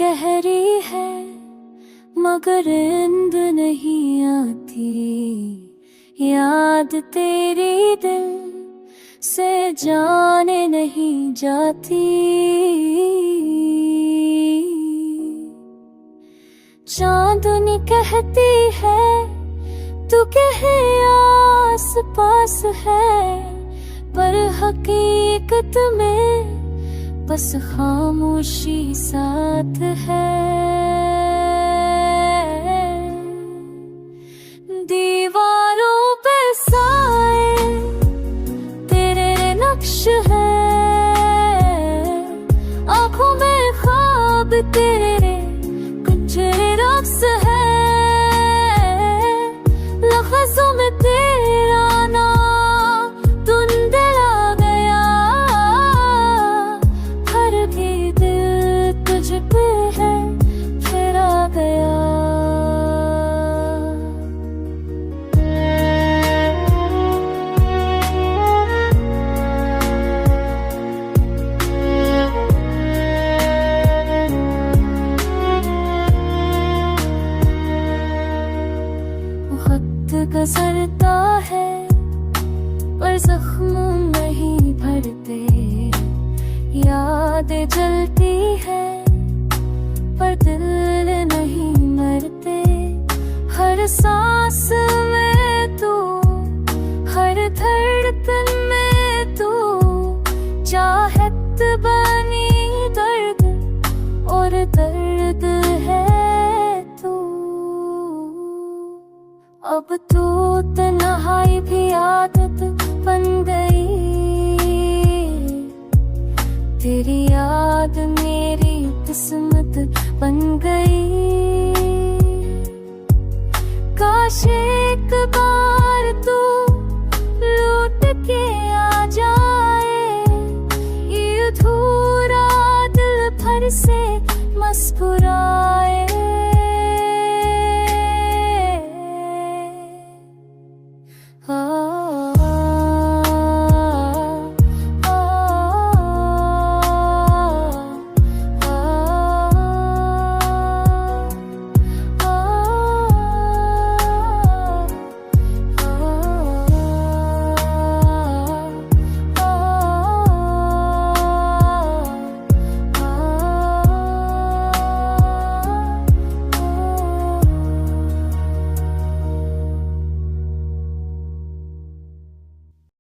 गहरी है मगर नींद नहीं आती, याद तेरी दिल से जाने नहीं जाती। चांदनी कहती है तू कहे आस पास है, पर हकीकत में बस खामोशी साथ है। दीवारों पे साए तेरे नक्श है, आंखों में ख्वाब तेरे कुछ रक्स है। लफ्ज़ों में तेरा नाम धुंधला गया, हर भी दिल तुझ पे है फिरा गया। गुजरता है पर जख्म नहीं भरते, यादें जलती है पर दिल नहीं मरते। हर सांस में तू, हर धड़कन में तू, चाहत बनी दर्द और दर्द है तू। अब तो तन्हाई भी आदत बन गई, तेरी याद मेरी किस्मत बन गई।